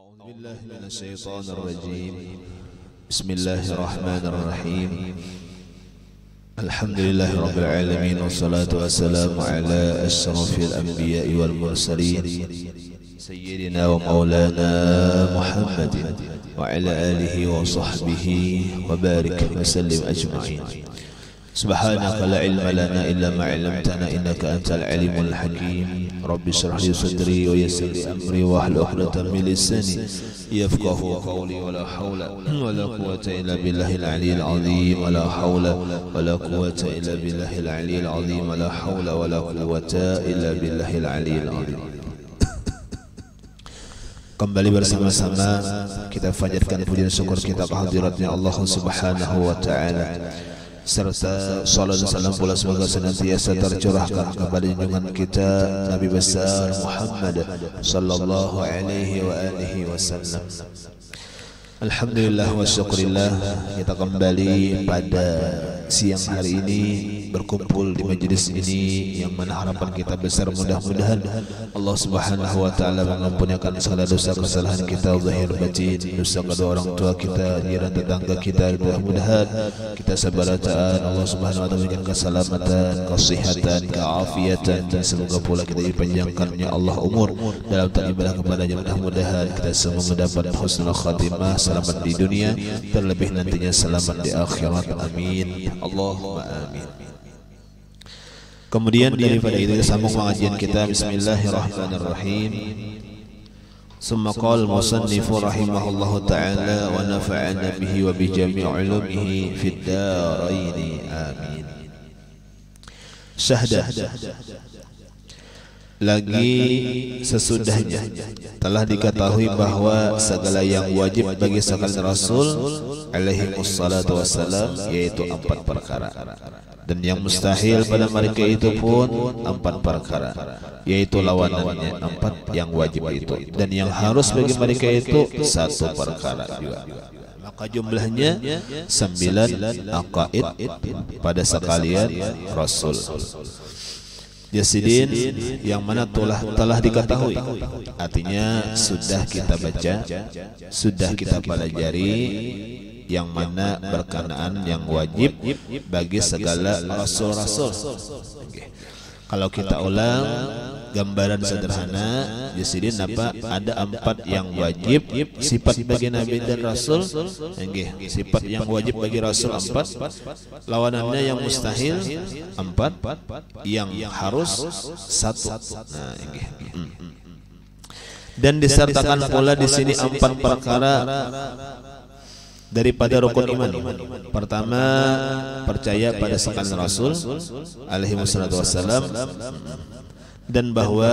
أعوذ بالله من الشيطان الرجيم. بسم الله الرحمن الرحيم. الحمد لله رب العالمين، والصلاة والسلام على أشرف الأنبياء والمرسلين سيدنا ومولانا محمد وعلى آله وصحبه وبارك وسلم أجمعين. سبحانك لا علم لنا إلا ما علمتنا إنك أنت العليم الحكيم. رب اشرح لي صدري ويسر لي أمري واحلل عقدة من لساني يفقهوا قولي. ولا حول ولا قوة إلا بالله العلي العظيم. ولا حول ولا قوة إلا بالله العلي العظيم. ولا حول ولا قوة إلا بالله العلي العظيم. Kembali bersama-sama kita panjatkan puji dan syukur kita kehadiratnya Allah Subhanahu wa taala, serta salat dan salam pula semoga senantiasa tercurahkan kepada junjungan kita Nabi besar Muhammad sallallahu alaihi wa alihi wasallam. Alhamdulillah wa syukurillah, kita kembali pada siang hari ini berkumpul di majelis ini yang mana harapan kita besar mudah-mudahan Allah Subhanahu wa taala mengampunikan segala dosa kesalahan kita zahir batin, dosa kedua orang tua kita, jiran tetangga kita. Mudah-mudahan kita sabarataan Allah Subhanahu wa taala memberikan keselamatan, kesehatan, keafiatan, dan semoga pula kita dipanjangkannya Allah umur dalam ta'ibadah kepadanya. Mudah-mudahan kita semua mendapat husnul khatimah, selamat di dunia, terlebih nantinya selamat di akhirat. Amin, Allahumma amin. Kemudian daripada itu kita sambung pengajian kita. Bismillahirrahmanirrahim. Summa qala al-musannifu rahimahullahu ta'ala wa nafa'ana bihi wa bi jami' ulumihi fid darain. Amin. Syahdah. Lagi sesudahnya telah diketahui bahwa segala yang wajib bagi sekalian Rasul alaihi wassalatu wassalam yaitu 4 perkara, dan yang mustahil pada mereka itu pun 4 perkara, yaitu lawanannya 4 yang wajib itu, dan yang harus bagi mereka itu 1 perkara juga. Maka jumlahnya 9 aqaid pada sekalian Rasul. Jasidin yang mana telah diketahui, artinya sudah kita baca, sudah kita pelajari, yang mana berkenaan yang wajib bagi segala rasul-rasul. Kalau kita ulang gambaran sederhana, jasidin apa? Ada 4 yang wajib sifat bagi Nabi dan Rasul. Sifat yang wajib bagi Rasul 4, lawanannya yang mustahil 4, yang harus 1. Nah, dan disertakan pula di sini 4 perkara daripada rukun iman. Pertama, percaya pada sekalian Rasul alaihi wassalatu wassalam, dan bahwa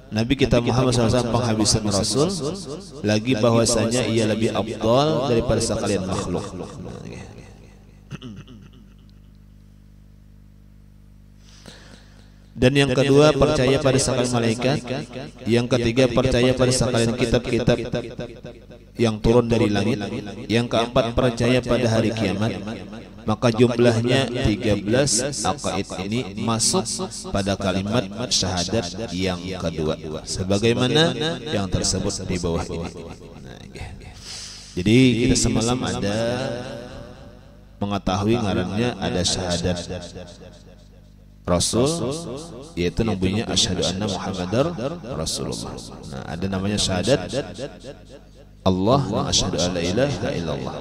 Nabi kita Muhammad SAW penghabisan Rasul, lagi bahwasanya ia lebih afdal daripada sekalian makhluk. Dan yang kedua, percaya pada sekalian malaikat. Yang ketiga, percaya pada sekalian kitab-kitab yang turun dari langit. Yang keempat, percaya pada hari kiamat. Maka jumlahnya 13 aqaid ini masuk pada kalimat syahadat yang kedua, sebagaimana yang tersebut di bawah ini. Jadi kita semalam ada mengetahui ngarannya ada syahadat Rasul, yaitu namanya asyhadu anna Muhammadar Rasulullah. Nah, ada namanya syahadat Allah wa asyhadu alla ilaha illallah.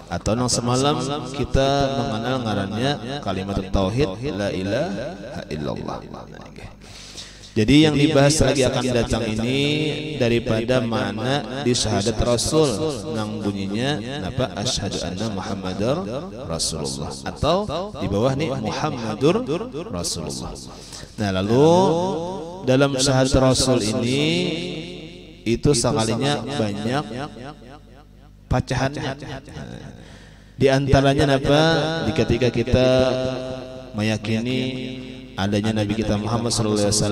Atau yang semalam kita mengenal ngarannya kalimat tauhid la ilaha illallah. Jadi yang dibahas lagi akan datang ini daripada mana di syahadat Rasul nang bunyinya apa? Asyhadu anna Muhammadar Rasulullah, atau di bawah nih Muhammadur Rasulullah. Nah, lalu dalam syahadat Rasul ini itu sekalinya banyak pacahannya. Di antaranya apa? Ketika kita meyakini adanya Nabi kita Muhammad SAW,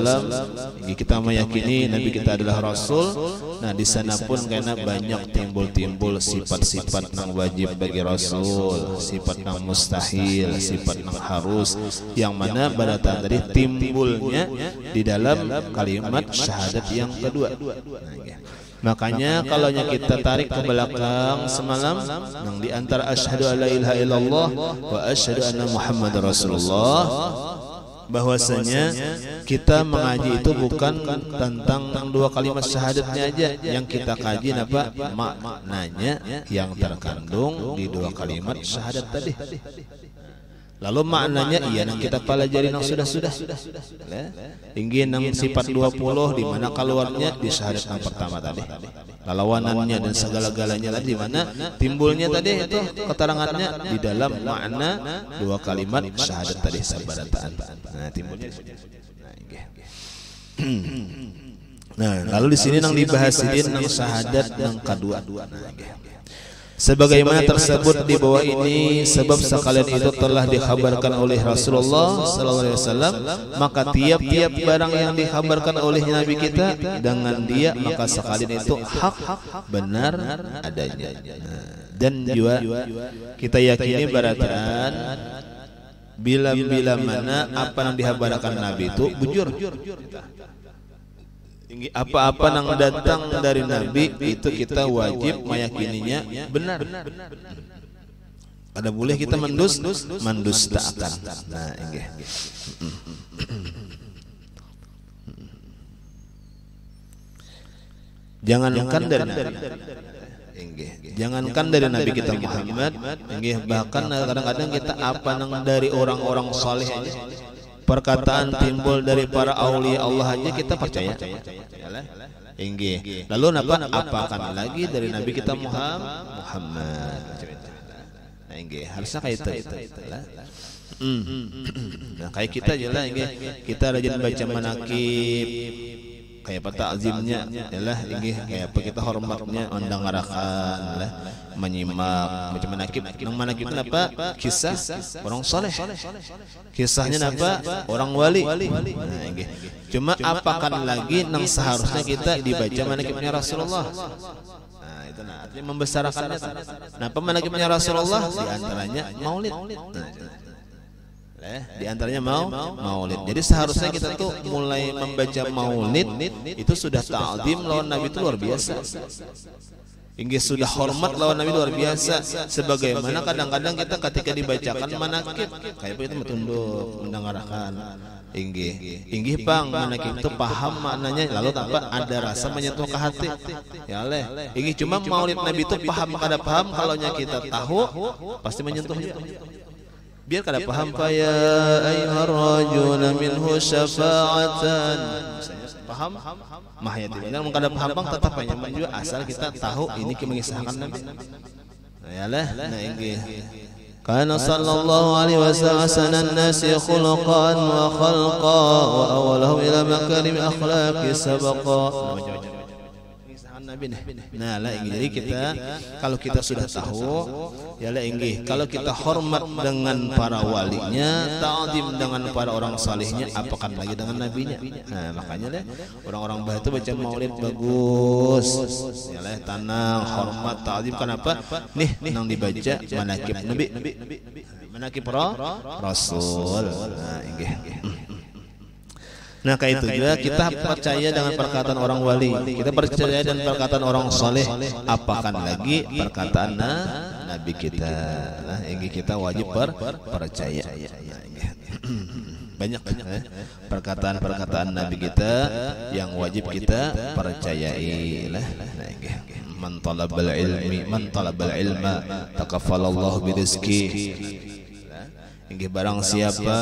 kita meyakini Nabi kita adalah Rasul. Nah, di sana pun karena banyak timbul sifat-sifat yang wajib bagi Rasul, sifat yang mustahil, sifat yang harus, yang mana pada tadi timbulnya di dalam kalimat syahadat yang kedua. Makanya kalau kita tarik ke belakang semalam, yang di antara asyhadu alla ilaha illallah wa asyhadu anna Muhammadar Rasulullah, bahwasanya kita mengaji itu bukan tentang dua kalimat syahadatnya aja, yang kita kaji apa maknanya yang terkandung di dua kalimat syahadat tadi. Lalu maknanya iya nang kita pelajari nang sudah-sudah. Tinggi nang sifat 20 di mana keluarnya di syahadat yang pertama tadi. Lawanannya dan segala-galanya tadi di mana timbulnya tadi itu keterangannya di dalam makna dua kalimat syahadat tadi sabarataan. Nah, timbulnya. Nah, lalu di sini nang dibahasiin nang syahadat nang kedua. Sebagaimana tersebut di bawah ini, sebab sekalian itu telah dikhabarkan oleh Rasulullah SAW, maka tiap-tiap barang yang dikhabarkan oleh Nabi kita dengan dia, maka sekalian itu hak benar adanya. Dan juga kita yakini baratan bila mana apa yang dikhabarkan Nabi itu bujur. Apa-apa yang datang dari Nabi itu kita wajib meyakininya benar. Ada boleh kita mendustakan. Nah, inggih. Jangankan dari Nabi. Jangankan dari Nabi kita Muhammad, bahkan kadang-kadang kita apa nang dari orang-orang saleh aja. Perkataan timbul dari para aulia Allah aja kita percaya. Inggih. Lalu apakan lagi dari Nabi kita Muhammad. Nah, inggih, harusnya kayak itu. Nah, kayak kita aja lah, inggih. Kita rajin baca manakib, kayak apa takzimnya, yalah, inggih, kayak apa kita hormatnya, mendengarkan, lah, menyimak, macam manakib. Nang manakib itu apa? Kisah orang saleh. Kisahnya apa? Orang wali. Nah, inggih. Cuma apakan lagi nang seharusnya kita dibaca manakibnya Rasulullah. Nah, itu artinya membesarkannya. Nah, manakibnya Rasulullah di antaranya maulid. Di antaranya maulid. Jadi seharusnya kita tuh mulai membaca maulid itu sudah ta'zim lawan Nabi itu luar biasa. Hingga sudah hormat lawan Nabi luar biasa. Sebagaimana kadang-kadang kita ketika dibacakan manakib kayak begitu tunduk mendengarkan. Inggih pang manakib itu paham maknanya, lalu tanpa ada rasa menyentuh ke hati. Ya leh. Inggih cuma maulid Nabi itu paham kada paham, kalau kita tahu pasti menyentuhnya. Biar kada paham kayak ayyuhar rajul minhu syafa'atan. Paham? Mahyati benar kada paham bang tetap hanya menjual asal kita tahu ini mengisahkan Nabi. Nah, yalah. Nah, inggih. Kana sallallahu alaihi wasallam sanan nasi khuluqan wa khalqa wa awalahum ila makarim akhlaqi sabaqa. Nah, lah inggih. Jadi kita kalau kita sudah tahu, ya lah inggih. Kalau kita hormat dengan para walinya, ta'zim dengan para orang salihnya, apakan lagi dengan nabinya. Nah, makanya lah orang-orang bah itu baca maulid bagus. Ya lah tanang, hormat, ta'zim. Kenapa? Nih nang dibaca manakib Nabi. Manakib Rasul. Nah, inggih. Nah, kayak itu juga kita percaya dengan perkataan orang wali, kita percaya dengan perkataan orang soleh, apakan lagi perkataan Nabi kita. Nah, ini kita wajib percaya. Banyak perkataan Nabi kita yang wajib kita percayai. Nah, man talabal ilma takaffalallahu birizqi. Inggih barang siapa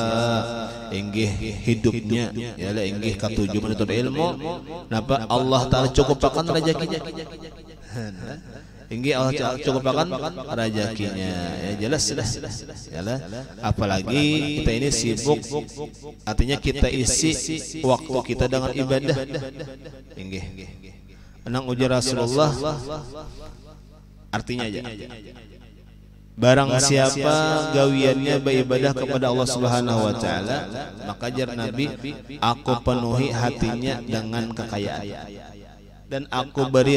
inggih hidupnya yalah inggih katujuh menuntut ilmu, napa Allah Ta'ala cukupakan rezekinya. Inggih Allah cukupakan rezekinya. Ya jelas yalah. Apalagi kita ini sibuk, artinya kita isi waktu kita dengan ibadah. Inggih. Nang ujar Rasulullah artinya aja. Barang siapa gawiannya beribadah kepada Allah Subhanahu wa taala, maka jar Nabi, aku penuhi hatinya dengan kekayaan. Dan aku beri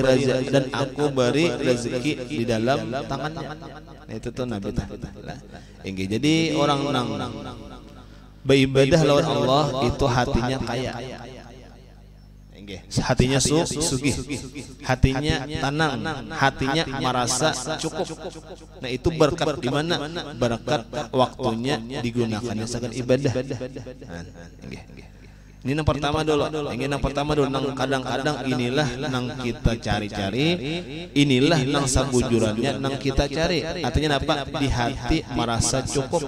rezeki di dalam tangannya. Nah, itu tuh Nabi. Jadi orang beribadah lawan Allah itu hatinya kaya. hatinya sugih, hatinya tenang, hatinya merasa cukup. Nah itu berkat di mana? Berkat waktunya digunakannya sebagai ibadah. Ini yang pertama dulu. Yang pertama dulu, nang kadang-kadang inilah nang kita cari-cari, inilah nang sabujurannya nang kita cari. Artinya apa? Di hati merasa cukup.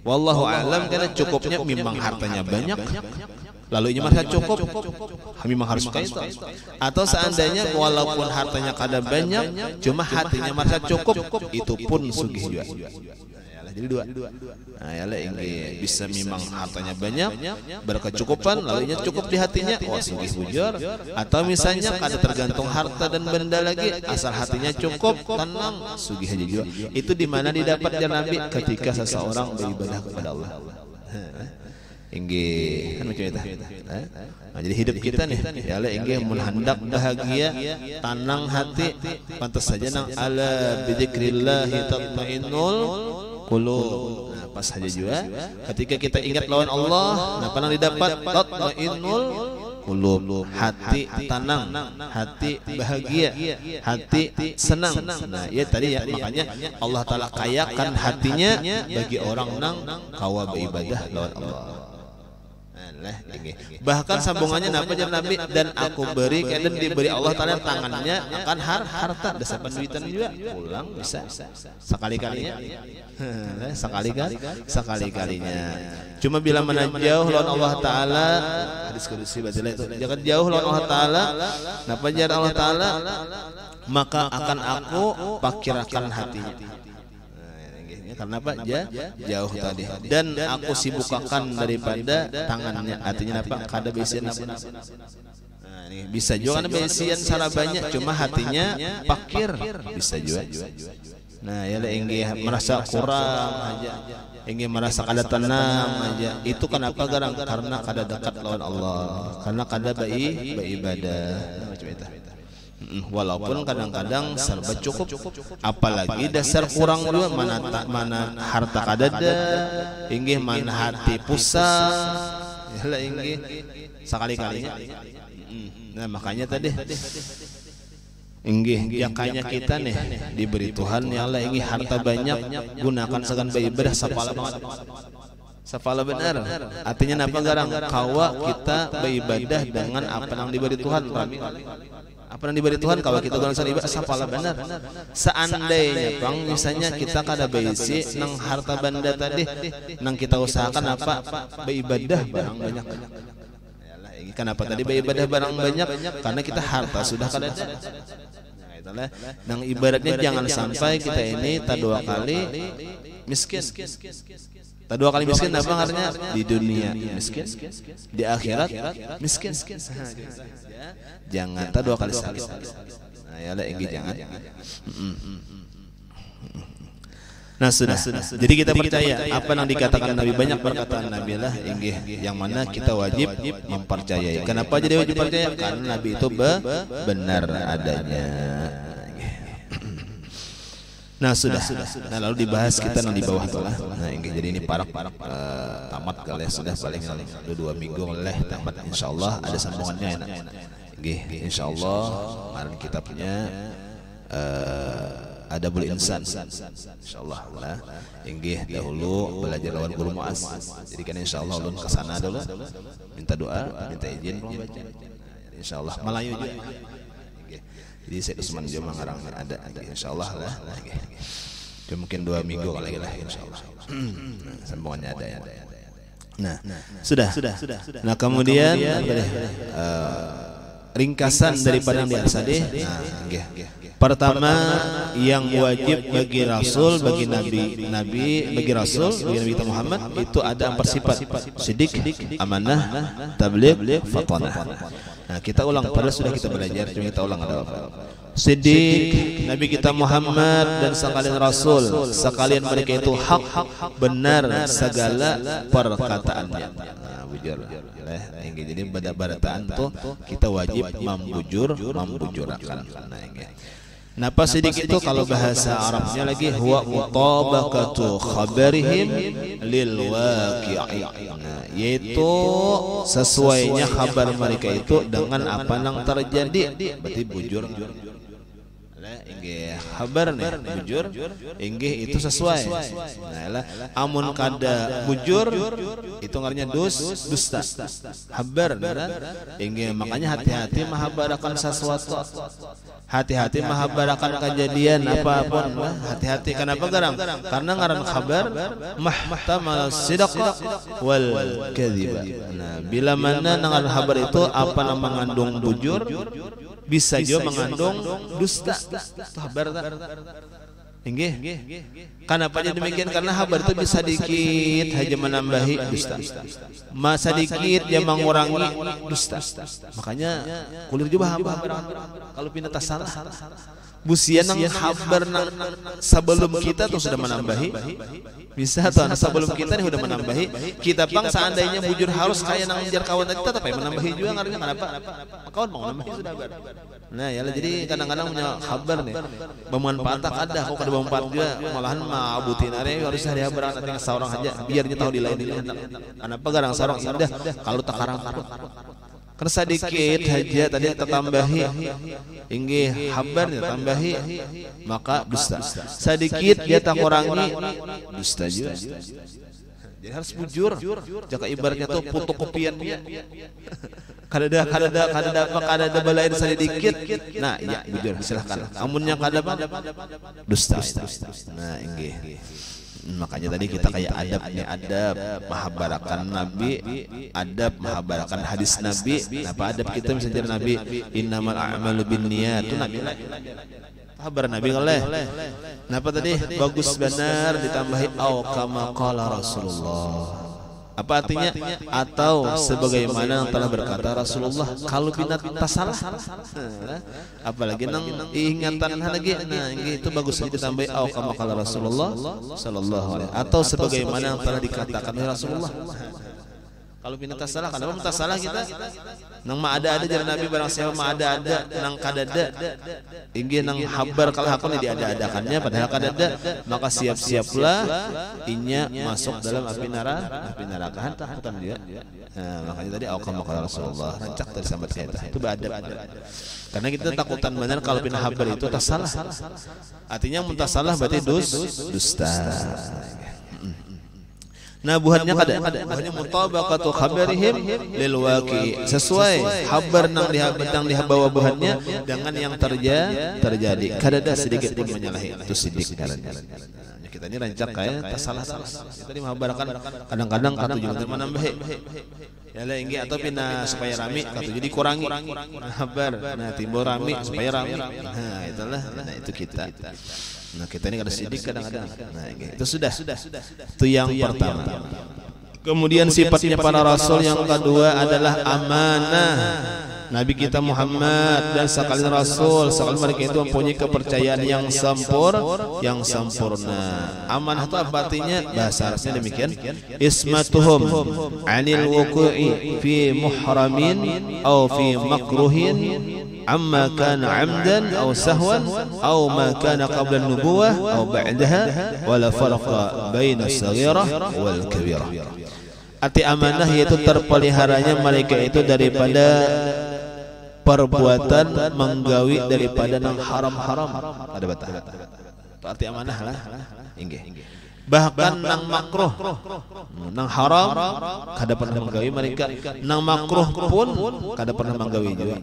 Wallahu a'lam, karena cukupnya memang hartanya banyak. Lalu ini merasa cukup, memang harus suka itu. Atau seandainya walaupun hartanya kada banyak, cuma hatinya merasa cukup, itu pun sugih juga. Jadi dua. Nah, ya ini bisa memang hartanya banyak, berkecukupan, lalu cukup di hatinya, sugih bujur. Atau misalnya kada tergantung harta dan benda lagi, asal hatinya cukup, tenang, sugih aja juga. Itu di mana didapat dari Nabi ketika seseorang beribadah kepada Allah. Inggih kan macam itu. Nah, jadi hidup kita nih ya Allah inggih mun hendak bahagia, tenang hati, pantas saja nang ala bidzikrillah tatmainnul qulub. Nah, pas saja juga ketika kita ingat lawan Allah, nah pernah didapat tatmainnul qulub, hati tenang, hati bahagia, hati senang. Nah, ya tadi ya makanya Allah Taala kayakan hatinya bagi orang nang kawa beribadah lawan Allah. Bahkan sambungannya napa jar Nabi, dan aku beri dan diberi Allah Taala tangannya akan harta desapan duitan juga pulang bisa sekali-kalinya. Sekali-kalinya. Cuma bila mana jauh lawan Allah Taala, hadis qudsi batilah itu, jangan jauh lawan Allah Taala, napa jar Allah Taala, maka akan aku pakirakan hatinya. Karena apa? Jauh tadi. Dan aku sibukkan daripada tangannya. Artinya apa? Kada besian apa? Nah, ini bisa juga kan besian salah banyak, cuma hatinya pakir, bisa juga. Nah, ya inggih merasa kurang aja, inggih merasa kada tenang aja. Itu kenapa garang? Karena kada dekat lawan Allah, karena kada beribadah. Macam itu. Walaupun kadang-kadang serba cukup, apalagi dasar kurang dua, mana harta kadada, inggih mana hati pusat, ya inggih sekali-kalinya. Nah makanya tadi inggih jakanya kita nih diberi Tuhan ya Allah inggih harta banyak, gunakan segan beribadah sapala banget. Sapala benar. Artinya apa garang? Kawa kita beribadah dengan apa yang diberi Tuhan. Apa yang diberi Tuhan kalau kita gunakan ibadah sapala benar. Seandainya bang misalnya kita kada beisi nang harta benda tadi, nang kita usahakan apa beribadah barang banyak. Kenapa tadi beribadah barang banyak? Karena kita harta sudah kada. Nah, nang ibaratnya jangan sampai kita ini tak dua kali miskin. Tak dua kali miskin apa artinya? Di dunia miskin, di akhirat miskin. Jangan tak dua kali sakit. Nah, ya lah inggih jangan. Nah sudah. Jadi kita percaya apa yang dikatakan Nabi, banyak perkataan Nabi lah inggih yang mana kita wajib mempercayai. Kenapa jadi wajib percaya? Karena Nabi itu benar adanya. Nah sudah. Nah lalu dibahas kita yang di bawah itulah. Nah inggih jadi ini parak tamat kali sudah paling 2 minggu oleh tamat, insyaallah ada sambungannya enak. Inggih insyaallah kemarin kitabnya Adabul Insan insyaallah lah. Inggih dahulu belajar lawan guru Muaz. Jadi kan insyaallah ulun ke sana dulu minta doa, minta izin belum baca. Insyaallah Melayu juga. Jadi Syekh Usman juga ngarang ada insyaallah lah. Dia mungkin 2 minggu kali lah insyaallah. Sambungannya ada ya. Nah, sudah. Nah, kemudian ringkasan daripada yang diasadi. Pertama yang wajib bagi Rasul, bagi Nabi, bagi Rasul, bagi Nabi kita Muhammad itu ada 4 sifat: sidik, amanah, tabligh, fatanah. Nah kita ulang, padahal sudah kita belajar, cuma kita ulang ada apa? Sidik, Nabi kita Muhammad dan sekalian Rasul, sekalian mereka itu hak, benar segala perkataannya. Nah, bujur. Jadi pada barataan tuh kita wajib membujurakan. Nah, Napa sidik itu kalau bahasa Arabnya lagi huwa mutabaqatu khabarihim lil waqi'i. Nah, yaitu sesuainya kabar mereka itu dengan apa yang terjadi. Berarti bujur. Inggih kabar nih bujur inggih itu sesuai. Nah lah amun kada bujur itu ngarannya dusta. Kabar inggih makanya hati-hati mahabarakan sesuatu. Hati-hati mahabarakan kejadian apapun. Hati-hati kenapa garang? Karena ngaran kabar mahtamal sidq wal kadhib. Nah bila mana ngaran kabar itu apa nama mengandung bujur bisa juga mengandung dusta. Kabar tak? Inggih. Kenapa demikian? Karena kabar itu bisa dikit aja menambahi dusta. Masa dikit dia mengurangi dusta. Makanya kulir juga kabar kalau pindah tas salah. Busian nang kabar nang sebelum kita tuh sudah menambahi. Bisa tuh sebelum kita nih sudah menambahi. Kita pang seandainya bujur harus kayak nang jar kawan tadi tetap ya menambahi juga ngaruhnya kenapa? Kawan mau menambahi sudah bar. Nah ya jadi kadang-kadang punya kabar nih bermanfaat ada kok kada bermanfaat juga malahan maabutin are harus hari kabar nanti seorang aja biar dia tahu di lain ini. Kenapa garang seorang indah kalau takarang karena sedikit aja tadi tertambahi inggih kabarnya tambahi maka dusta. Sedikit dia tak kurangi dusta juga. Jadi harus bujur. Jika ibaratnya tuh fotokopiannya. Kada balain sedikit. Nah, ya bujur silahkan. Amunnya kada dusta. Nah, inggih. Makanya tadi kita kayak adab mahabarakan Nabi, adab mahabarakan hadis Nabi. Apa adab kita bisa jadi Nabi? Innamal a'malu binniyat. Itu Nabi. Kabar Nabi ngeleh. Napa tadi? Bagus benar ditambahi au kama qala Rasulullah. Apa artinya? Atau sebagaimana yang telah berkata Rasulullah. Kalau binat salah. Apalagi nang ingatan lagi. Nah, itu bagus ditambahi au kama qala Rasulullah sallallahu alaihi. Atau sebagaimana yang telah dikatakan oleh Rasulullah. Kalau binat salah, kenapa minta salah kita? Nang ma ada jadi Nabi barang siapa ma ada nang kadada. Inggih nang habar kalau hakun diada-adakannya padahal kadada, maka siap-siaplah inya masuk dalam api neraka. Takutan dia. Nah, makanya tadi auqama qala Rasulullah. Rancak tadi sambat kita. Itu beradab. Karena kita takutan benar kalau pindah habar itu tak salah. Artinya minta salah berarti dusta. Nah buhannya buhannya mutabaqatu khabarihim lil waqi, sesuai kabar nang dihabawa buhannya dengan yang terjadi. Kadada sedikit pun menyalahi itu sidik kadada. Kita ini rancak kayak tak salah. Kita dihabarkan kadang-kadang kata juga menambah. Ya lah inggih atau pindah supaya rame kata jadi kurangi kabar. Nah timbul rame supaya rame. Nah itulah itu kita. Nah kita ini kada sidik kadang-kadang. Nah itu sudah. Itu yang pertama. Kemudian sifatnya para rasul yang kedua adalah amanah. Nabi kita Muhammad dan sekalian rasul sekalian mereka itu mempunyai kepercayaan yang sempurna. Amanah itu apa artinya? Bahasa Arabnya demikian. Ismatuhum anil wuqu'i fi muhramin aw fi makruhin amma kana amdan aw sahwan aw ma kana qabla an-nubuwah aw ba'daha wala farqa baina as-saghirah wal kabirah. Arti amanah yaitu terpeliharanya mereka itu daripada perbuatan menggawi daripada nang haram-haram. Ada batah. Arti amanah lah. Inggih. Bahkan nang makruh, nang haram kada pernah menggawi mereka. Nang makruh pun kada pernah menggawi juga.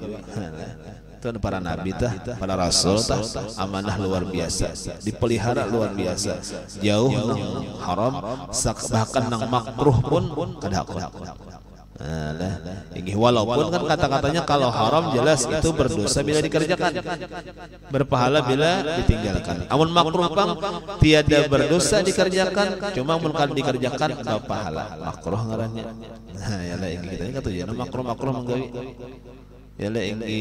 Itu para nabi tah, para rasul tah, amanah luar biasa, dipelihara luar biasa. Jauh nang haram, bahkan nang makruh pun kada hakun. Walaupun kan kata-katanya kalau haram jelas itu berdosa bila dikerjakan, berpahala bila ditinggalkan. Amun makruh pang tiada berdosa dikerjakan, cuma mun kalau dikerjakan berpahala. Makruh ngarannya. Nah ya lah ini kita kata ya makruh menggawi. Ya lah ini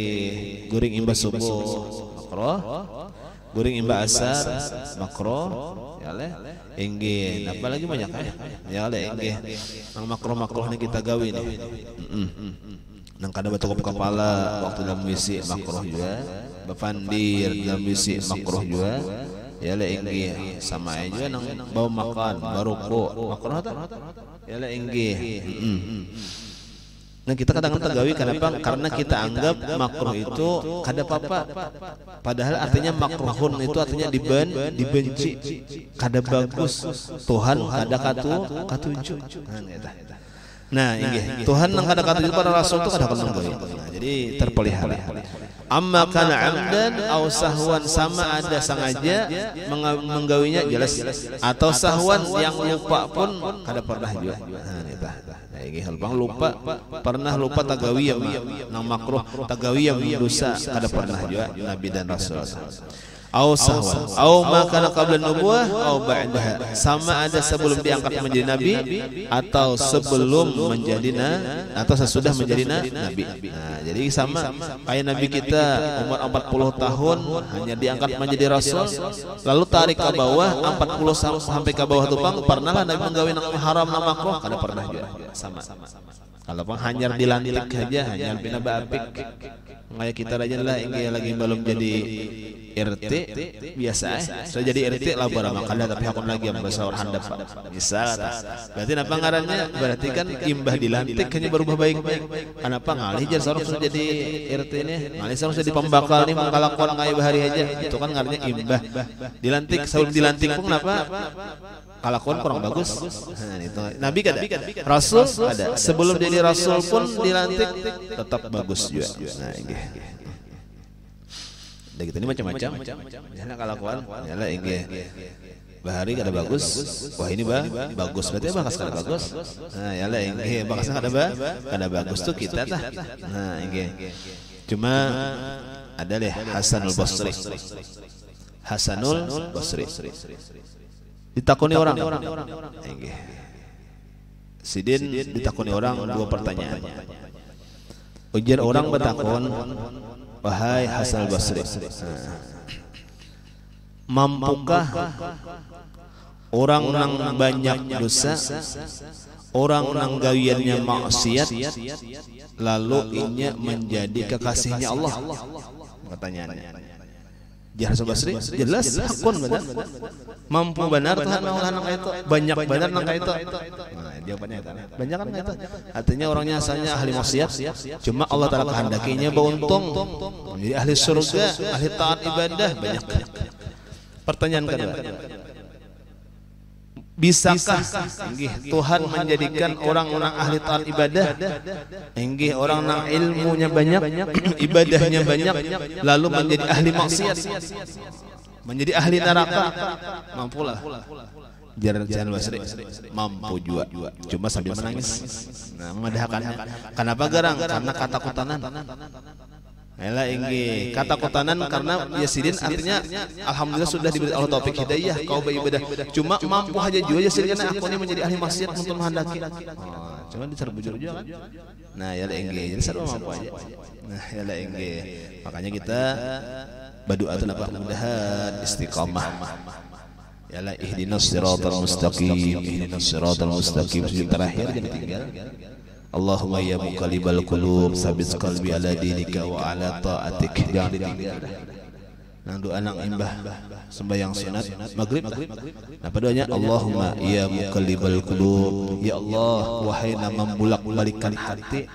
guring imbas subuh makruh. Guring imbah asar makruh ya leh enggih apalagi banyak ya leh enggih nang makruh-makruhna kita gawe nih nang kada batukup kepala waktu dalam misi makruh juga bapandir dalam misi makruh juga ya leh enggih sama aja nang bau makan baruko makruh ta ya leh enggih Nah kita kadang-kadang gawi kenapa? Karena kita anggap makruh itu kada apa-apa. Padahal artinya makruhun itu artinya dibenci, kada bagus. Tuhan kada katuju. Nah, inggih Tuhan nang kada katuju para rasul itu kada pernah gawi. Nah, jadi terpelihara. Amma kana amdan au sahwan sama ada sengaja menggawinya jelas atau sahwan yang lupa pun kada pernah juga. Nah, eta. Iki halpang lupa pernah lupa tagawi yang nang makruh tagawi yang dosa kada pernah juga Nabi dan Rasul. Au sahwan au ma kana qabla nubuwah au ba'daha sama ada sebelum diangkat menjadi nabi atau sebelum menjadi atau sesudah menjadi nabi. Nah, jadi sama kayak nabi kita umur 40 tahun hanya diangkat menjadi rasul lalu tarik ke bawah 40 sampai ke bawah tupang pernah lah nabi menggawe nang haram nang makruh kada pernah juga sama. Kalau pun hanyar dilantik aja hanyar bina baapik kayak kita aja lah ini lagi belum jadi RT biasa so jadi RT lah barang makanya tapi hakun lagi yang besar handap bisa berarti apa ngarannya berarti kan imbah dilantik hanya berubah baik-baik kenapa ngalih jar seharusnya jadi RT ini ngalih seharusnya jadi pembakal nih mengkalakuan kayak bahari aja itu kan ngarannya imbah dilantik sebelum dilantik pun kenapa kalakuan kurang bagus. Nah, itu Nabi kada, Rasul ada. Sebelum jadi Rasul pun dilantik tetap bagus juga. Nah, ini. Udah gitu ini macam-macam. Misalnya kalakuan, yalah ini. Bahari kada bagus. Wah ini bagus. Berarti bakas kada bagus. Nah, yalah ini bakasnya kada bagus tuh kita tah. Nah, ini. Cuma ada deh Hasanul Basri. Hasanul Basri. Ditakuni orang. Sidin ditakuni orang dua pertanyaan. Ujar orang bertakun, wahai Hasan Basri, mampukah orang nang banyak dosa, orang nang gawiannya maksiat, lalu inya menjadi kekasihnya Allah? Pertanyaannya. Ya Hasan Basri jelas hakun benar mampu benar Tuhan maulah nang itu banyak benar nang itu nah jawabannya itu banyak kan itu artinya orangnya asalnya ahli maksiat cuma Allah taala kehendakinya beruntung menjadi ahli surga ahli taat ibadah banyak. Pertanyaan kedua, bisakah Tuhan menjadikan orang-orang ahli taat ibadah enggih orang nang ilmunya banyak ibadahnya banyak lalu menjadi ahli maksiat menjadi ahli neraka mampulah Hasan Basri mampu juga cuma sambil menangis nah memadahkannya kenapa garang karena ketakutan Ela inggi kata kutanan karena Yasidin artinya alhamdulillah sudah diberi Allah taufik hidayah kau beribadah cuma mampu aja juga Yasidin karena aku ini menjadi ahli maksiat untuk menghendaki cuma diserbujur juga kan nah ya inggi jadi serba mampu aja nah ya inggi makanya kita berdoa itu apa mudah-mudahan istiqamah ya la ihdinas siratal mustaqim sujud terakhir jadi tinggal Allahumma ya muqallibal qulub sabit qalbi ala dinika wa ala ta'atik jangan ditinggal nang doa nang imbah sembahyang sunat maghrib apa doanya Allahumma ya muqallibal qulub ya Allah wahai nang membulak-balikan hati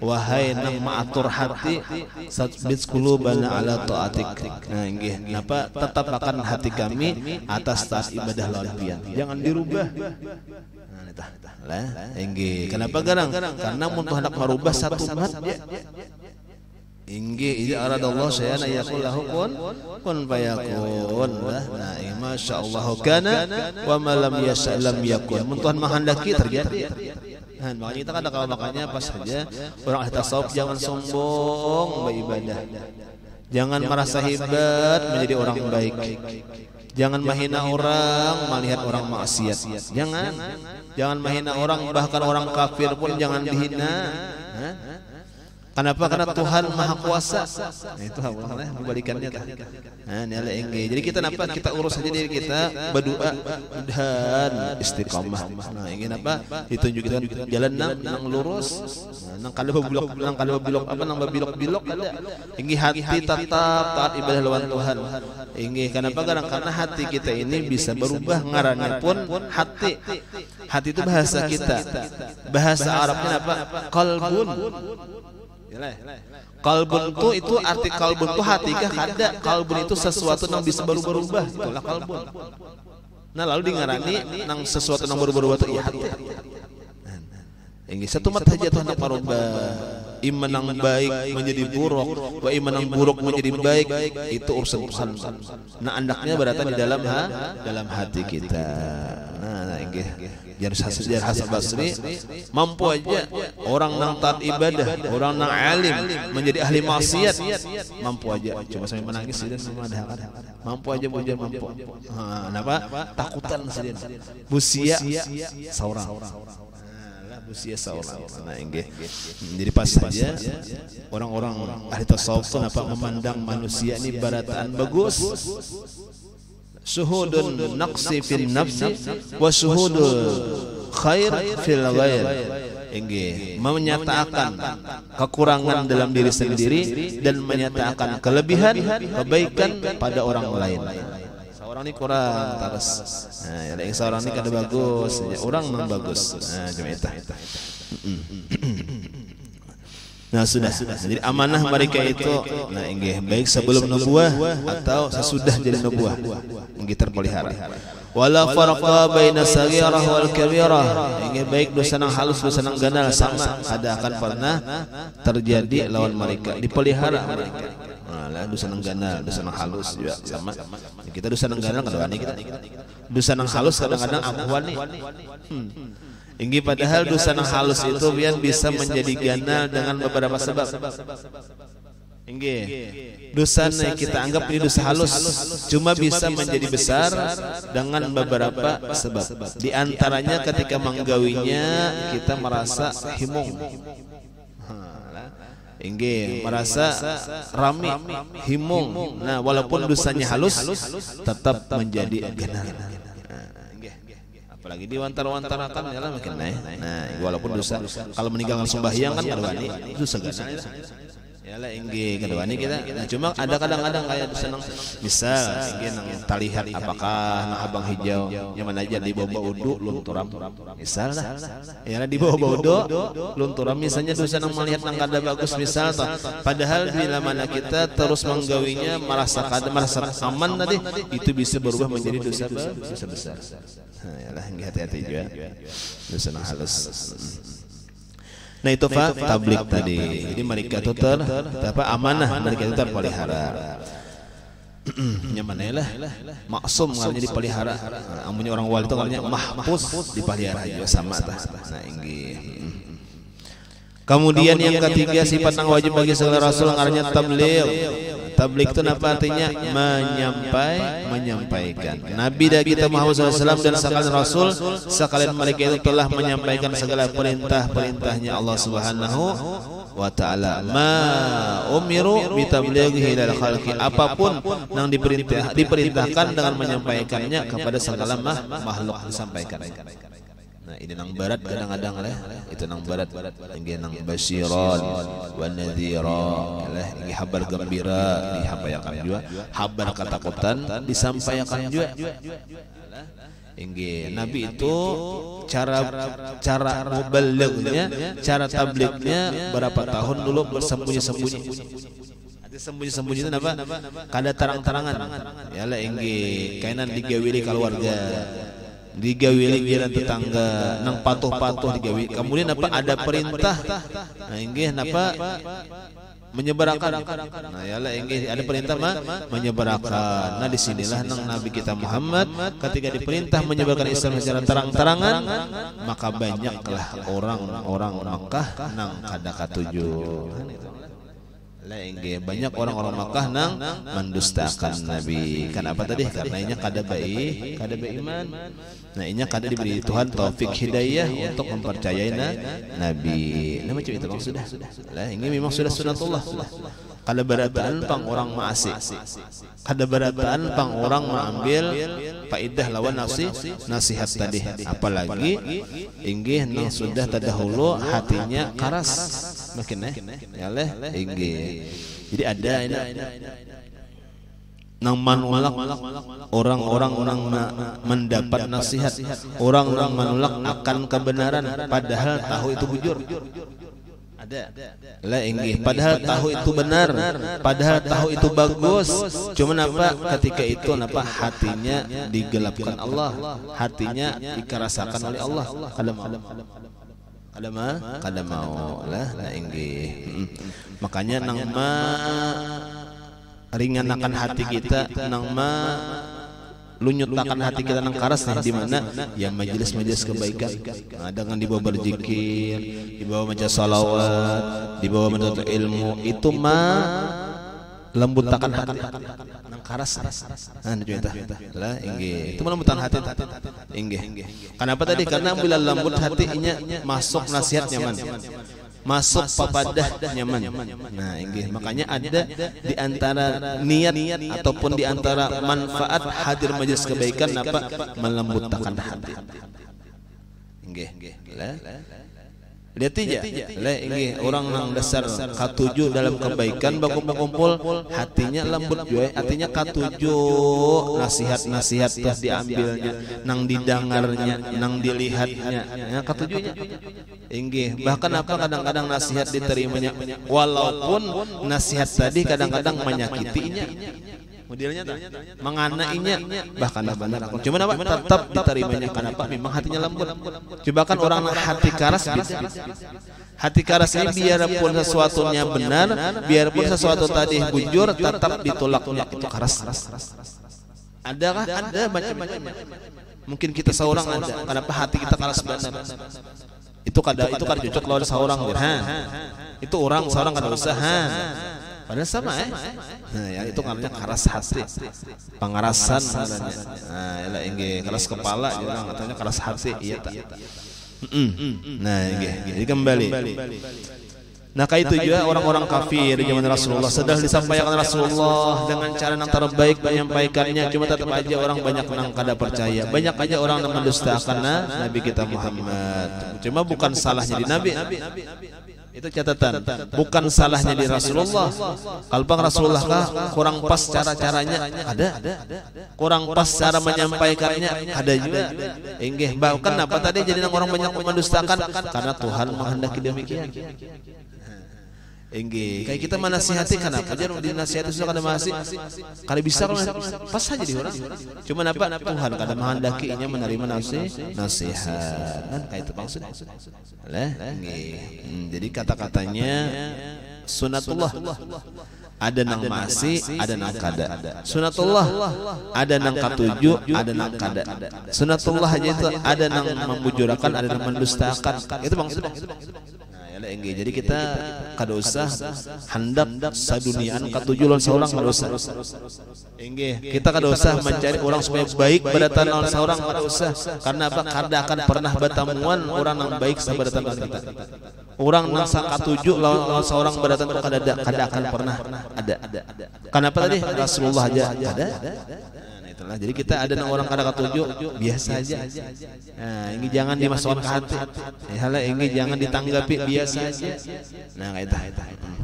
wahai nang maatur hati sabit qulubana ala ta'atik nah nggih napa tetapkan hati kami atas taat ibadah lawan jangan dirubah lah inggi kenapa garang karena mun hendak merubah satu mat inggi idza aradallahu syai'an yaqul lahu kun fayakun nah masyaallah kana wa ma lam yasha lam yakun mun Tuhan menghendaki terjadi nah makanya kita kan kalau makanya pas saja orang ahli tasawuf jangan sombong beribadah jangan merasa hebat menjadi orang baik jangan menghina orang melihat orang maksiat jangan menghina orang bahkan orang kafir pun jangan dihina Kenapa? Karena Tuhan Maha Kuasa. Nah, itu kebalikannya. Nah, ini ala engge. Jadi kita napa? Kita urus saja diri kita, berdoa dan istiqomah. Nah, ingin apa? Ditunjukkan jalan nang lurus. Nang kalau belok apa nang belok ada. Ingin hati tetap taat ibadah lawan Tuhan. Ingin kenapa? Karena hati kita ini bisa berubah ngarannya pun hati. Hati itu bahasa kita. Bahasa Arabnya apa? Qalbun. Kalbun itu arti kalbun itu hati kah? Kada. Kalbun itu sesuatu yang bisa berubah. Itulah kalbun. Nah lalu dingarani nang sesuatu yang berubah itu iya hati. Ini satu mata aja Tuhan parubah. Iman yang baik menjadi buruk, wa iman yang buruk menjadi baik, itu urusan Tuhan. Nah andaknya berada di dalam hati kita. Nah ini Jar Hasan Basri mampu aja orang nang taat ibadah, orang nang alim menjadi ahli maksiat, mampu aja. Coba sampai menangis dan sama ada mampu aja bujar mampu. Kenapa? Takutan sedih. Busia seorang. Busia seorang. Nah ini jadi pas saja orang-orang ahli tasawuf itu kenapa memandang manusia ini barataan bagus. Syuhudun naqsi fil nafsi wa syuhudul khair fil ghair. Ini menyatakan kekurangan dalam diri sendiri dan menyatakan kelebihan kebaikan pada orang lain. Seorang ini kurang terus. Nah, yang seorang ini kada bagus, orang memang bagus. Nah, cuma itu. Nah sudah. Jadi amanah mereka itu, nah inggih baik sebelum nubuah atau sesudah jadi nubuah, inggih terpelihara. Wala farqa baina saghirah wal kabirah. Inggih baik dosa nang halus dosa nang ganal sama, ada akan pernah terjadi lawan mereka, dipelihara mereka. Nah, dosa nang ganal, dosa nang halus juga sama. Kita dosa nang ganal kadang-kadang kita. Dosa nang halus kadang-kadang afwan nih. Inggi padahal dosa nang halus itu biar bisa menjadi ganal dengan beberapa sebab. Inggi dosa yang kita anggap ini dosa halus cuma bisa menjadi besar dengan beberapa sebab. Di antaranya ketika menggawinya kita merasa himung. Inggi merasa rami, himung. Nah, walaupun dosanya halus tetap menjadi ganal. Apalagi diwantar-wantarakan ya lah makin naik. Nah, walaupun dosa kalau meninggalkan sembahyang kan kadang-kadang dosa ganal. Ya lah inggi kadang-kadang kita. Nah, cuma ada kadang-kadang kayak dosa nang misal inggi nang talihat apakah nang abang hijau yang mana aja di bawah wudu lunturam. Misal lah. Ya lah di bawah wudu lunturam misalnya dosa nang melihat nang kada bagus misal padahal bila mana kita terus menggawinya merasa aman tadi itu bisa berubah menjadi dosa besar. Nah, yalah hati-hati juga. Dosa halus. Nah itu Pak tablik tadi. Jadi mereka itu amanah mereka itu terpelihara. Nyamanlah maksum ngaranya dipelihara. Amunnya orang wali itu ngaranya mahfuz dipelihara juga sama tah. Nah inggih. Kemudian yang ketiga sifat yang wajib bagi segala rasul ngaranya tabligh. Tabligh itu apa artinya? Menyampaikan. Nabi dan kita Muhammad SAW dan sekalian Rasul sekalian mereka itu telah menyampaikan segala perintah-perintahnya Allah Subhanahu wa Ta'ala. Ma umiru bitablighi ilal khalqi, apapun yang diperintahkan dengan menyampaikannya kepada segala makhluk disampaikan. Nah ini nang barat kadang-kadang lah, itu nang barat, ini nang basyiran wa nadhiran, ini kabar gembira disampaikan juga, kabar ketakutan disampaikan juga. Ini Nabi itu cara mubalighnya, cara tablignya berapa tahun dulu bersembunyi-sembunyi. Sembunyi-sembunyi itu apa? Kada terang-terangan. Yalah ini kainan digawili keluarga. Digawili jiran tetangga nang patuh-patuh digawi. Kemudian apa ada perintah nah inggih napa menyebarkan. Nah yalah inggih ada perintah menyebarkan. Nah disinilah nang Nabi kita Muhammad ketika diperintah menyebarkan Islam secara terang-terangan maka banyaklah orang-orang Makkah nang kada katuju. Banyak orang-orang Makkah nang mendustakan Nabi. Kenapa tadi? Karena inya kada baik, kada beriman. Nah, inya kada diberi Tuhan taufik hidayah untuk mempercayai Nabi. Nah, macam itu maksudnya. Lah, ini memang sudah sunatullah. Kada berataan pang orang maasi. Kada berataan pang orang mengambil faedah lawan nasihat tadi. Apalagi inggih nang sudah terdahulu hatinya keras. Makin ya leh inggih. Jadi ada ini nang manulak orang-orang nang mendapat nasihat, orang nang manulak akan kebenaran padahal tahu itu bujur. Ada. Lah inggih, padahal tahu itu benar, padahal tahu itu bagus. Cuma apa ketika itu apa hatinya digelapkan Allah, hatinya dikerasakan oleh Allah. Kada mau lah inggih. Makanya nang ringankan hati kita, nang lunyutakan hati kita nang karas nih, di mana ya majelis-majelis kebaikan. Nah, dengan dibawa berzikir, dibawa maca salawat, dibawa menuntut ilmu, itu lembutakan hati nang karas. Nah, itu lah inggih. Itu melembutkan hati inggih. Kenapa tadi? Karena bila lembut hatinya masuk nasihat nyaman, masuk papadah nyaman. Nah, inggih. Makanya ada di antara niat ataupun di antara manfaat hadir majelis kebaikan apa? Melembutkan hati. Inggih. Lah. Lihat aja, lah inggih orang nang dasar katuju dalam kebaikan berkumpul hatinya lembut juga, hatinya katuju nasihat-nasihat terus diambilnya, nang didengarnya, nang dilihatnya, ya katujunya. Inggih, bahkan apa kadang-kadang nasihat diterimanya, walaupun nasihat tadi kadang-kadang menyakitinya. Modelnya menganainya, bahkan benar aku. Cuma apa tetap diterimanya. Kenapa? Memang hatinya lembut. Coba kan orang hati keras beda. Hati keras ini biarpun sesuatunya benar, biarpun sesuatu tadi bujur, tetap ditolak-tolak, itu keras. Adakah? Ada macam-macam. Mungkin kita seorang ada. Kenapa hati kita keras benar? Itu kada cocok lawan seorang. Itu orang seorang kada usaha. Padahal sama nah, ya itu namanya keras hati, pengerasan namanya. Nah, ya inggih keras kepala juga katanya keras hati, iya tak. Nah, inggih. Jadi kembali. Nah, kayak itu juga orang-orang kafir di zaman Rasulullah sudah disampaikan Rasulullah dengan cara yang terbaik menyampaikannya, cuma tetap aja orang banyak yang kada percaya, banyak aja orang yang mendustakan Nabi kita Muhammad. Cuma bukan salahnya di Nabi. Itu catatan, bukan salahnya di Rasulullah. Kalau Rasulullah kurang pas cara-caranya, ada. Kurang pas cara menyampaikannya, ada juga. Inggih, bahkan apa tadi jadi orang banyak mendustakan karena Tuhan menghendaki demikian. Inggih, kayak kita menasihati kenapa aja dinasihati sudah kada masih kada bisa pas saja di orang. Cuma apa Tuhan kada menghendakinya menerima nasihat. Kan kayak itu maksudnya. Lah, jadi kata-katanya sunatullah. Ada nang masih, ada nang kada. Sunatullah ada nang katuju, ada nang kada. Sunatullah aja itu ada nang membujurakan, ada nang mendustakan. Itu maksudnya. Jadi kita kada usah hendak saduniaan katujulon seorang kada usah. Kita kada usah mencari orang supaya baik beratan lawan seorang, kada usah. Karena apa? Kada akan pernah bertemuan orang yang baik sahabat dengan kita. Orang nang sakatuju lawan seorang beratan kada akan pernah ada. Kenapa tadi? Rasulullah aja ada. Itulah. Jadi kita ada orang kada katuju biasa aja. Nah, ini jangan dimasukkan ke hati. Halah ini jangan ditanggapi biasa aja. Nah, kayak itu.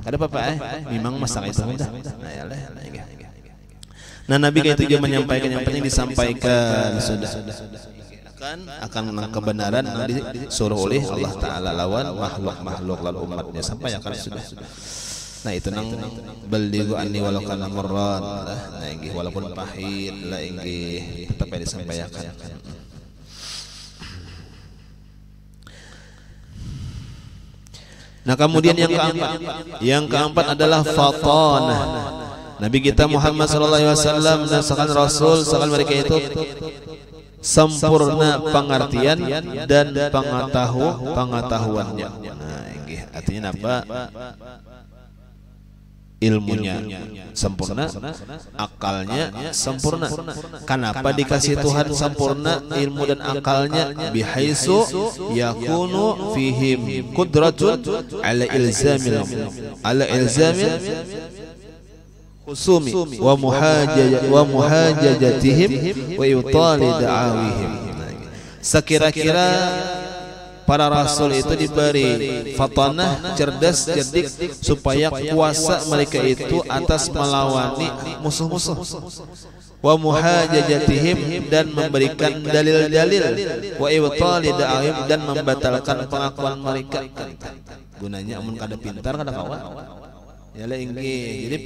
Kada apa-apa memang masalah itu mudah. Nah, yalah. Nah, Nabi kayak itu juga menyampaikan yang penting disampaikan sudah. Akan kebenaran disuruh oleh Allah Taala lawan makhluk-makhluk lalu umatnya sampaikan sudah. Nah, itu nang balighu anni walau kana marran. Nah, inggih walaupun pahit lah inggih tetap disampaikan. Nah, kemudian yang keempat adalah fatanah. Nabi kita Muhammad sallallahu alaihi wasallam dan sekalian Rasul sekalian mereka itu sempurna pengertian dan pengetahuannya. Nah, inggih artinya apa? ilmunya sempurna, akalnya sempurna. Kenapa dikasih Tuhan sempurna ilmu dan akalnya? Bihaitsu yakunu fihim qudratun ala ilzamil khusumi wa muhajajatihim wa yutali da'awihim. Sekira-kira para rasul itu diberi fatanah, cerdas, cerdik, supaya kuasa mereka itu atas melawani musuh-musuh. Wa muhajajatihim, dan memberikan dalil-dalil. Wa ibtali da'awihim, dan membatalkan pengakuan mereka. Gunanya amun kada pintar kada kawan. Yalah inggih, jadi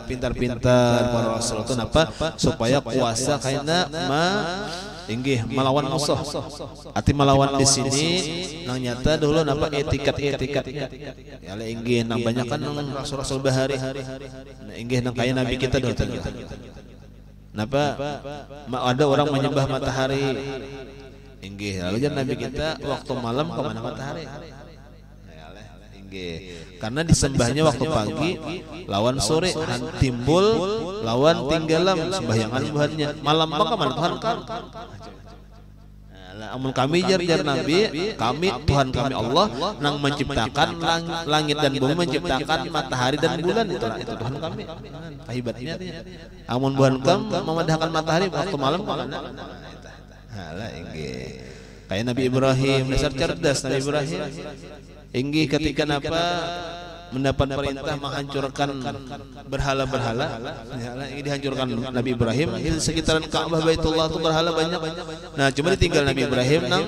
pintar-pintar para rasul itu napa? Supaya kuasa kaina inggih melawan musuh. Arti melawan di sini nang nyata dulu napa etikat. Yalah inggih nang banyak kan nang rasul-rasul bahari. Nah inggih nang kaya nabi kita dulu gitu. Napa ada orang menyembah matahari. Inggih lalu nabi kita waktu malam ke mana matahari? Karena disembahnya waktu pagi lawan sore timbul lawan tinggalam sembahyangan buhannya malam maka mana Tuhan kan. Amun kami jar Nabi, kami Tuhan kami Allah nang menciptakan langit dan bumi, menciptakan matahari dan bulan, itu Tuhan kami. Hebatnya amun buhan kam memadahkan matahari waktu malam mana? Halah inggih. Kayak Nabi Ibrahim, dasar cerdas Nabi Ibrahim. Inggih ketika napa mendapat perintah menghancurkan berhala-berhala, ini dihancurkan Nabi Ibrahim. Di sekitaran Ka'bah Baitullah itu berhala banyak. Nah, cuma ditinggal Nabi Ibrahim nang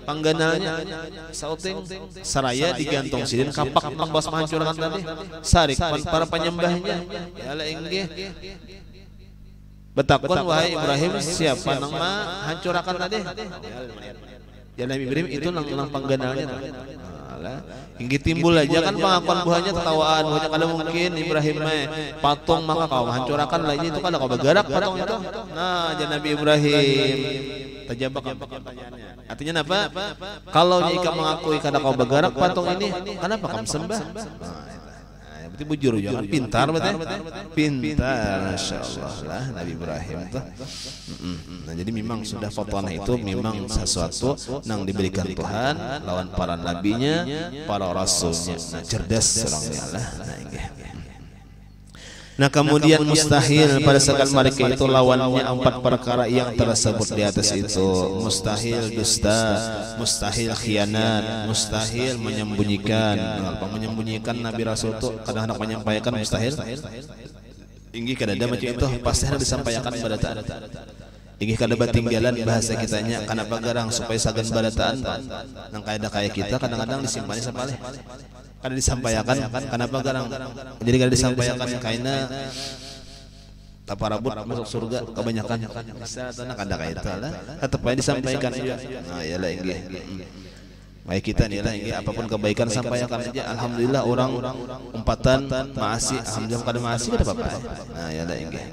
pangganalnya sauting saraya digantung sidin kapak nang bos menghancurkan tadi. Sarik para penyembahnya. Yalah inggih. Betakun wahai Ibrahim, siapa nang menghancurkan tadi? Ya Nabi Ibrahim itu nang pangganalnya. Hingga timbul aja kan pengakuan buahnya tertawaan. Buahnya kada mungkin Ibrahim patung maka kau hancurkan lagi itu kada kau bergerak patung itu. Nah jadi Nabi Ibrahim terjebak pertanyaannya. Artinya apa? Kalau jika mengakui kada kau bergerak patung ini, kenapa kamu sembah? Berarti bujur jangan pintar berarti. Pintar, masyaallah lah Nabi Ibrahim tuh. Nah jadi memang sudah fatanah itu memang sesuatu yang diberikan Tuhan lawan para nabinya, para rasulnya. Nah cerdas orangnya lah. Nah kemudian mustahil pada saat mereka itu lawannya 4 perkara yang tersebut di atas itu. Mustahil dusta, mustahil khianat, mustahil menyembunyikan. Menyembunyikan Nabi Rasul itu kadang-kadang menyampaikan mustahil. Inggih kada ada macam itu pasti harus disampaikan pada taat. Inggih kada batinggalan bahasa kitanya kenapa garang supaya sagan badataan. Nang kayak kita kadang-kadang disimpan sapaleh. Kada disampaikan kenapa garang. Jadi kada disampaikan kaina taparabut masuk surga kebanyakan bisa tanah kada kayak itu lah. Tetap aja disampaikan juga. Nah iyalah inggih. Baik kita nih lah inggih apapun kebaikan sampaikan aja. Alhamdulillah orang umpatan maasi, alhamdulillah kada maasi kada apa-apa. Nah iyalah inggih.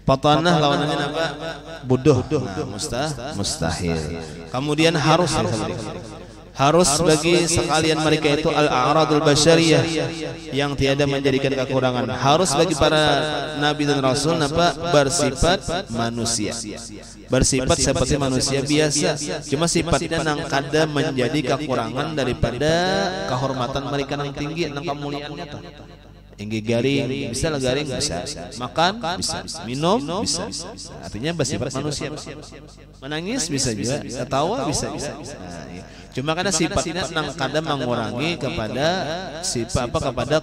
Fatanah lawanannya apa? Bodoh. Nah, mustahil. Kemudian harus bagi sekalian mereka itu al-a'radul basyariyah yang tiada menjadikan kekurangan. Harus bagi para nabi dan rasul apa? Bersifat manusia. Bersifat seperti manusia biasa. Cuma sifatnya nang kada menjadi kekurangan daripada kehormatan mereka yang tinggi, nang kemuliaannya tuh. Inggih garing, bisa lah garing, bisa. Makan, bisa. Minum, bisa. Artinya bersifat manusia. Menangis bisa juga, ketawa bisa. Nah, iya. Cuma karena sifatnya nang kadang mengurangi kepada sifat apa kepada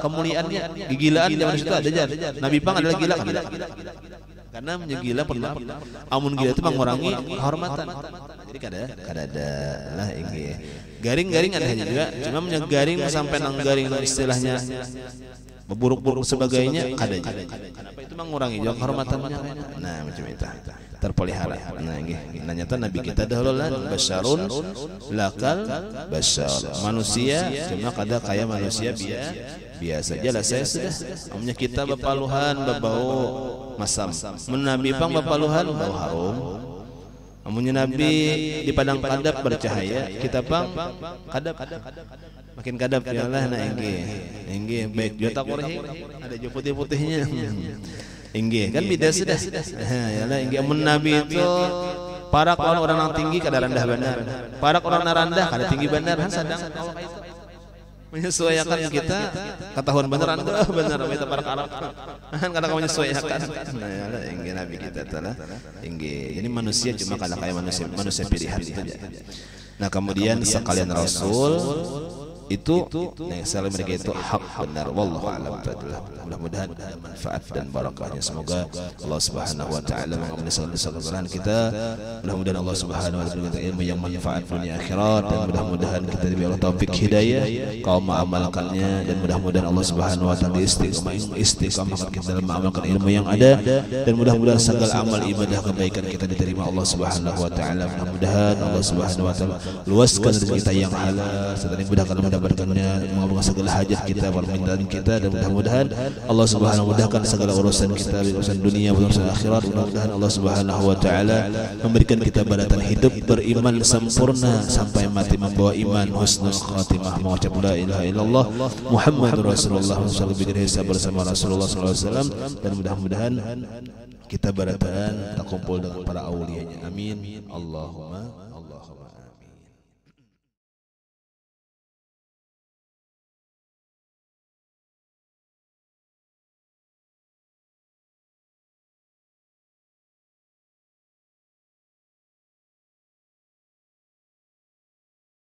kemuliaannya. Kegilaan di manusia itu ada aja. Nabi Pang adalah gila kan? Karena menjegila pernah. Amun gila itu mengurangi kehormatan. Jadi kada ada lah inggih. Garing ada juga. Cuma menyegaring sampai nang garing istilahnya berburuk-buruk sebagainya kada. Kenapa itu mengurangi juga kehormatannya? Nah macam itu. Terpelihara. Nah nggih. Nah nyata nabi kita dahulu lah basyarun lakal basyar. Manusia cuma kada kaya manusia biasa. Jelas saya sudah. Amnya kita bepaluhan berbau masam. Menabi pang bepaluhan bau harum. Amunnya nabi di padang kadap bercahaya, kita pang kadap. Makin kadap ya lah na enggih baik jota koreh ada jo putih-putihnya. Enggih kan beda sudah. Ya lah enggih mun Nabi itu para orang yang tinggi kada rendah benar. Para orang yang rendah kada tinggi benar kan sadang menyesuaikan kita ketahuan benar anda benar kita para Arab kan kada kau menyesuaikan. Nah ya lah enggih Nabi kita telah enggih. Jadi manusia cuma kada kayak manusia pilihan itu aja. Nah kemudian sekalian Rasul itu yang saling mereka itu hak benar wallahu a'lam. Mudah-mudahan ada manfaat dan barakahnya. Semoga Allah Subhanahu wa taala mengampuni segala kita. Mudah-mudahan Allah Subhanahu wa taala ilmu yang manfaat dunia akhirat, dan mudah-mudahan kita diberi Allah taufik hidayah kaum mengamalkannya, dan mudah-mudahan Allah Subhanahu wa taala istiqamahkan kita dalam mengamalkan ilmu yang ada, dan mudah-mudahan segala amal ibadah kebaikan kita diterima Allah Subhanahu wa taala. Mudah-mudahan Allah Subhanahu wa taala luaskan rezeki kita yang halal, serta mudahkan mendapatkannya, mengabulkan segala hajat kita, permintaan kita, dan mudah-mudahan Allah Subhanahu wa taala mudahkan segala urusan kita, urusan dunia, urusan akhirat. Mudah-mudahan Allah Subhanahu wa taala memberikan kita badatan hidup beriman sempurna sampai mati membawa iman husnul khatimah, mengucap la ilaha illallah Muhammadur Rasulullah sallallahu alaihi wasallam bersama Rasulullah sallallahu alaihi wasallam, dan mudah-mudahan kita badatan tak kumpul dengan para aulianya. Amin Allahumma